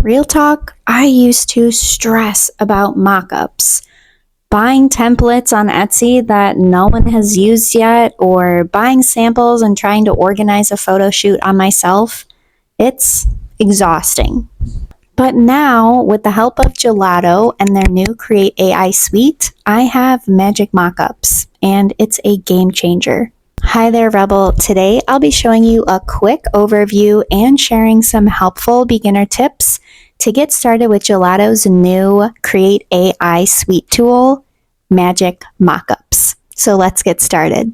Real talk, I used to stress about mockups. Buying templates on Etsy that no one has used yet, or buying samples and trying to organize a photo shoot on myself, it's exhausting. But now, with the help of Gelato and their new CreateAI suite, I have Magic Mockups, and it's a game changer. Hi there, Rebel. Today, I'll be showing you a quick overview and sharing some helpful beginner tips to get started with Gelato's new CreateAI suite tool, Magic Mockups. So let's get started.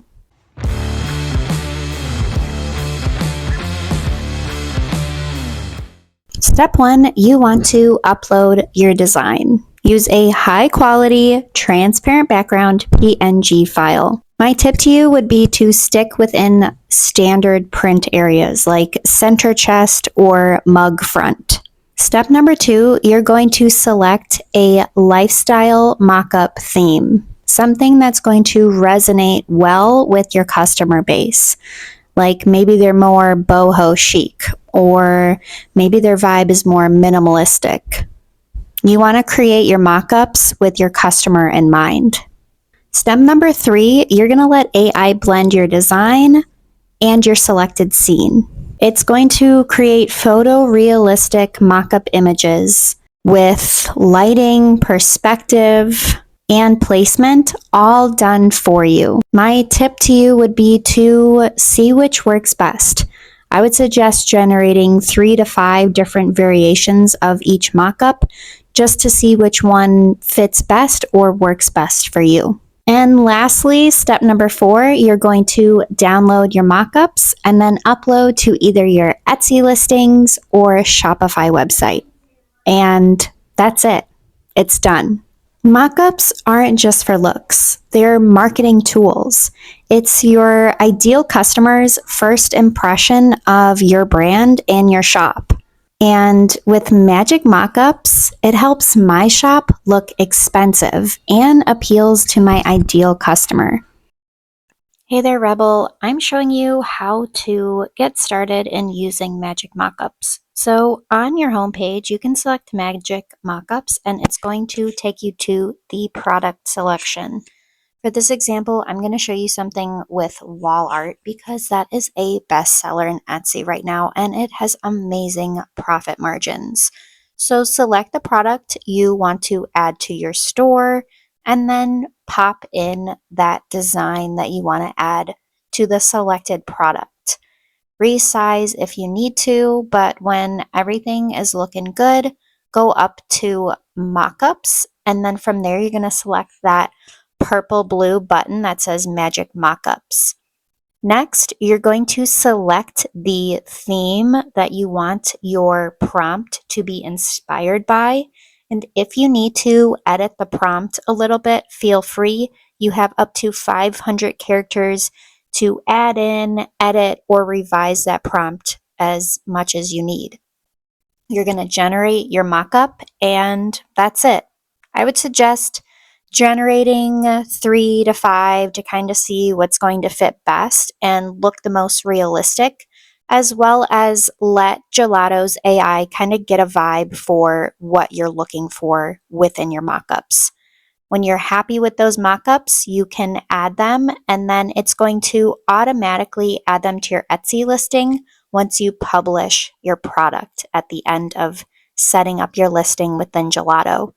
Step 1, you want to upload your design. Use a high-quality, transparent background PNG file. My tip to you would be to stick within standard print areas like center chest or mug front. Step number 2, you're going to select a lifestyle mockup theme, something that's going to resonate well with your customer base. Like maybe they're more boho chic, or maybe their vibe is more minimalistic. You want to create your mockups with your customer in mind. Step number 3, you're going to let AI blend your design and your selected scene. It's going to create photorealistic mockup images with lighting, perspective, and placement all done for you. My tip to you would be to see which works best. I would suggest generating 3 to 5 different variations of each mockup just to see which one fits best or works best for you. And lastly, step number 4, you're going to download your mockups and then upload to either your Etsy listings or Shopify website. And that's it. It's done. Mockups aren't just for looks. They're marketing tools. It's your ideal customer's first impression of your brand and your shop. And with Magic Mockups, it helps my shop look expensive and appeals to my ideal customer. Hey there, Rebel. I'm showing you how to get started in using Magic Mockups. So on your homepage, you can select Magic Mockups and it's going to take you to the product selection. For this example, I'm going to show you something with wall art because that is a bestseller in Etsy right now and it has amazing profit margins. So select the product you want to add to your store and then pop in that design that you want to add to the selected product. Resize if you need to, but when everything is looking good, go up to Mockups and then from there you're going to select that purple blue button that says Magic Mockups. Next, you're going to select the theme that you want your prompt to be inspired by. And if you need to edit the prompt a little bit, feel free. You have up to 500 characters to add in, edit, or revise that prompt as much as you need. You're going to generate your mockup, and that's it. I would suggest generating 3 to 5 to kind of see what's going to fit best and look the most realistic, as well as let Gelato's AI kind of get a vibe for what you're looking for within your mockups. When you're happy with those mockups, you can add them, and then it's going to automatically add them to your Etsy listing once you publish your product at the end of setting up your listing within Gelato.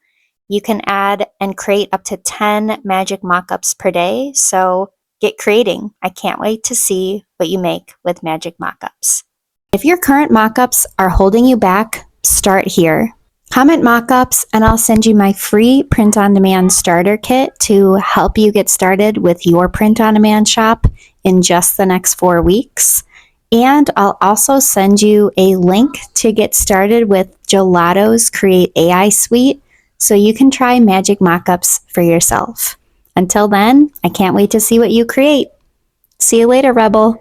You can add and create up to 10 Magic Mockups per day, so get creating. I can't wait to see what you make with Magic Mockups. If your current mockups are holding you back, start here. Comment mockups and I'll send you my free print-on-demand starter kit to help you get started with your print-on-demand shop in just the next 4 weeks. And I'll also send you a link to get started with Gelato's CreateAI suite so you can try Magic Mockups for yourself. Until then, I can't wait to see what you create. See you later, Rebel.